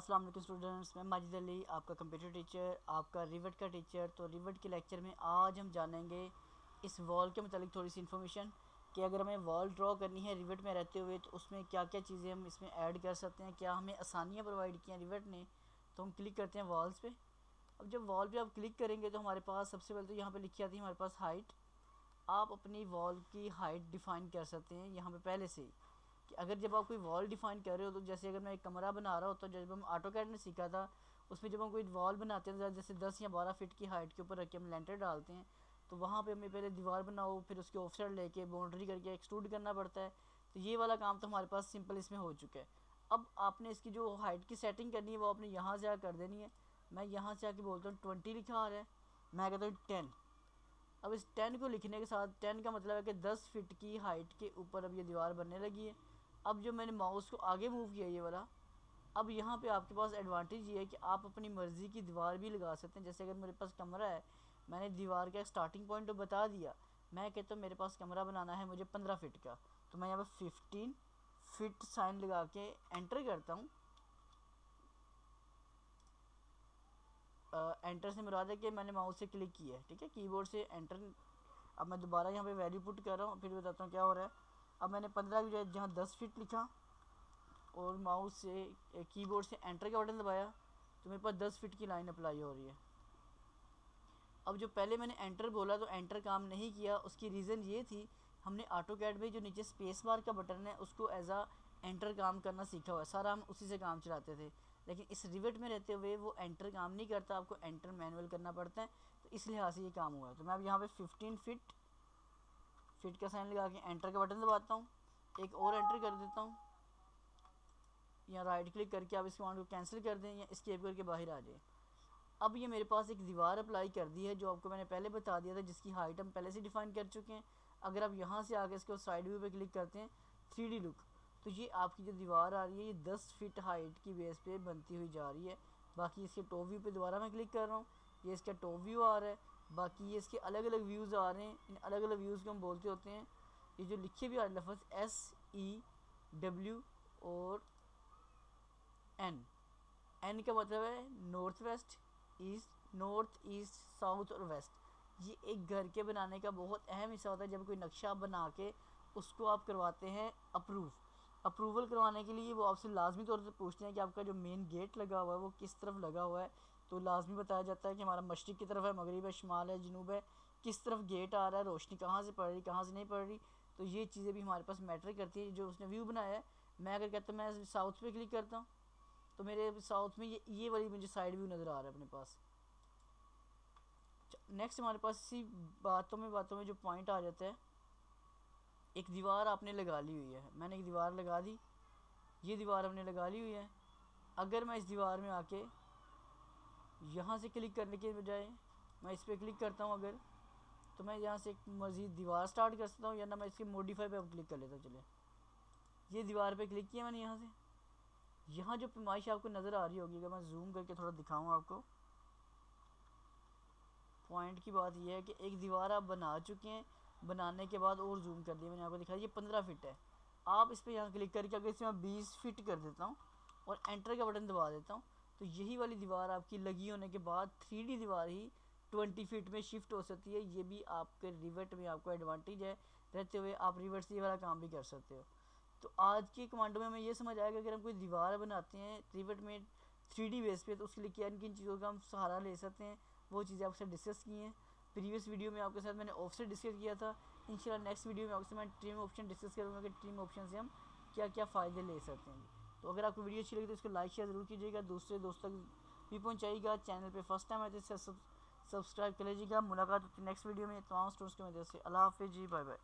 अस्सलाम वालेकुम स्टूडेंट्स, मैं माजिद अली आपका कंप्यूटर टीचर, आपका रिवेट का टीचर। तो रिवेट के लेक्चर में आज हम जानेंगे इस वॉल के मतलब थोड़ी सी इन्फॉर्मेशन कि अगर हमें वॉल ड्रॉ करनी है रिवेट में रहते हुए तो उसमें क्या क्या चीज़ें हम इसमें ऐड कर सकते हैं, क्या हमें आसानियाँ प्रोवाइड की हैं रिवेट ने। तो हम क्लिक करते हैं वॉल्स पे। अब जब वॉल पे आप क्लिक करेंगे तो हमारे पास सबसे पहले तो यहाँ पर लिखी आती है हमारे पास हाइट। आप अपनी वॉल की हाइट डिफ़ाइन कर सकते हैं यहाँ पे पहले से ही कि अगर जब आप कोई वॉल डिफ़ाइन कर रहे हो तो जैसे अगर मैं एक कमरा बना रहा हूँ तो जब हम ऑटोकैड में सीखा था उसमें जब हम कोई वॉल बनाते हैं जैसे 10 या 12 फीट की हाइट के ऊपर रख के हम लेंटर डालते हैं तो वहाँ पे हमें पहले दीवार बनाओ, फिर उसके ऑफसेट लेके बाउंड्री करके एक्सट्रूड करना पड़ता है। तो ये वाला काम तो हमारे पास सिंपल इसमें हो चुका है। अब आपने इसकी जो हाइट की सेटिंग करनी है वो आपने यहाँ से आकर कर देनी है। मैं यहाँ से आके बोलता हूँ 20 लिखा आ रहा है, मैं कहता हूँ 10। अब इस 10 को लिखने के साथ 10 का मतलब है कि 10 फीट की हाइट के ऊपर अब ये दीवार बनने लगी है। अब जो मैंने माउस को आगे मूव किया ये वाला, अब यहाँ पे आपके पास एडवांटेज ये है कि आप अपनी मर्ज़ी की दीवार भी लगा सकते हैं। जैसे अगर मेरे पास कमरा है, मैंने दीवार का स्टार्टिंग पॉइंट तो बता दिया, मैं कहता हूँ मेरे पास कमरा बनाना है मुझे 15 फीट का, तो मैं यहाँ पे 15 फीट साइन लगा के एंटर करता हूँ। एंटर से मुराद है कि मैंने माउस से क्लिक किया है, ठीक है, कीबोर्ड से एंटर। अब मैं दोबारा यहाँ पे वैल्यू पुट कर रहा हूँ, फिर बताता हूँ क्या हो रहा है। अब मैंने 15 की जगह जहाँ 10 फीट लिखा और माउस से कीबोर्ड से एंटर का बटन दबाया तो मेरे पास 10 फीट की लाइन अप्लाई हो रही है। अब जो पहले मैंने एंटर बोला तो एंटर काम नहीं किया, उसकी रीज़न ये थी हमने ऑटोकैड में जो नीचे स्पेस बार का बटन है उसको एज आ एंटर काम करना सीखा हुआ है, सारा हम उसी से काम चलाते थे। लेकिन इस रिवेट में रहते हुए वो एंटर काम नहीं करता, आपको एंटर मैनुअल करना पड़ता है, तो इस लिहाज से ये काम हुआ है। तो मैं अब यहाँ पे 15 फीट का साइन लगा के एंटर का बटन दबाता हूँ, एक और एंटर कर देता हूँ, या राइट क्लिक करके आप इस कमांड को कैंसिल कर दें या एस्केप करके बाहर आ जाए। अब ये मेरे पास एक दीवार अप्लाई कर दी है जो आपको मैंने पहले बता दिया था, जिसकी हाइट हम पहले से डिफाइन कर चुके हैं। अगर आप यहाँ से आगे इसको साइड व्यू पे क्लिक करते हैं 3D लुक, तो ये आपकी जो दीवार आ रही है ये 10 फीट हाइट की बेस पे बनती हुई जा रही है। बाकी इसके टॉप व्यू पे दोबारा मैं क्लिक कर रहा हूँ, ये इसका टॉप व्यू आ रहा है। बाकी ये इसके अलग अलग व्यूज़ आ रहे हैं, इन अलग अलग व्यूज़ को हम बोलते होते हैं, ये जो लिखे भी आ रहे लफ्ज़ SEW और एन का मतलब है north west, east, north east, south और वेस्ट। ये एक घर के बनाने का बहुत अहम हिस्सा होता है। जब कोई नक्शा बना के उसको आप करवाते हैं अप्रूवल करवाने के लिए वो आपसे लाजमी तौर पर पूछते हैं कि आपका जो मेन गेट लगा हुआ है वो किस तरफ लगा हुआ है। तो लाजमी बताया जाता है कि हमारा मशरिक़ की तरफ है, मगरिब है, शुमाल है, जनूब है, किस तरफ गेट आ रहा है, रोशनी कहाँ से पड़ रही, कहाँ से नहीं पड़ रही। तो ये चीज़ें भी हमारे पास मैटर करती है जो उसने व्यू बनाया है। मैं अगर कहता हूँ मैं साउथ पे क्लिक करता हूँ तो मेरे साउथ में ये वाली मुझे साइड व्यू नज़र आ रहा है अपने पास। नेक्स्ट हमारे पास इसी बातों में जो पॉइंट आ जाता है, एक दीवार आपने लगा ली हुई है, मैंने एक दीवार लगा दी, ये दीवार हमने लगा ली हुई है। अगर मैं इस दीवार में आके यहाँ से क्लिक करने के बजाय मैं इस पर क्लिक करता हूँ अगर, तो मैं यहाँ से एक मज़ीद दीवार स्टार्ट कर सकता हूँ, या ना मैं इसके मॉडिफाई पे अब क्लिक कर लेता हूँ। चले, ये दीवार पे क्लिक किया मैंने, यहाँ से यहाँ जो पैमाइश आपको नज़र आ रही होगी, अगर मैं जूम करके थोड़ा दिखाऊँ आपको, पॉइंट की बात यह है कि एक दीवार आप बना चुके हैं, बनाने के बाद और जूम कर दिया मैंने आपको दिखाया, ये 15 फीट है। आप इस पर यहाँ क्लिक करके अगर इसे मैं 20 फीट कर देता हूँ और एंटर का बटन दबा देता हूँ तो यही वाली दीवार आपकी लगी होने के बाद 3D दीवार ही 20 फीट में शिफ्ट हो सकती है। ये भी आपके रिवेट में आपको एडवांटेज है, रहते हुए आप रिवेट से ये वाला काम भी कर सकते हो। तो आज के कमांडो में हमें ये समझ आएगा कि अगर हम कोई दीवार बनाते हैं रिवेट में 3D बेस पे तो उसके लिए किन किन चीज़ों का हम सहारा ले सकते हैं, वो चीज़ें आपसे डिस्कस की हैं। प्रीवियस वीडियो में आपके साथ मैंने ऑफसेट डिस्कस किया था। इंशाल्लाह नेक्स्ट वीडियो में आपसे मैं ट्रिम ऑप्शन डिस्कस करूँगा कि ट्रिम ऑप्शन से हम क्या क्या फ़ायदे ले सकते हैं। तो अगर आपको वीडियो अच्छी लगी तो इसको लाइक शेयर ज़रूर कीजिएगा, दूसरे दोस्तों तक भी पहुँचाइएगा। चैनल पर फर्स्ट टाइम आए तो सब्सक्राइब कर लीजिएगा। मुलाकात होती है नेक्स्ट वीडियो में तमाम स्टूडेंट्स की वजह से। अल्लाह हाफिज़ जी, बाय बाय।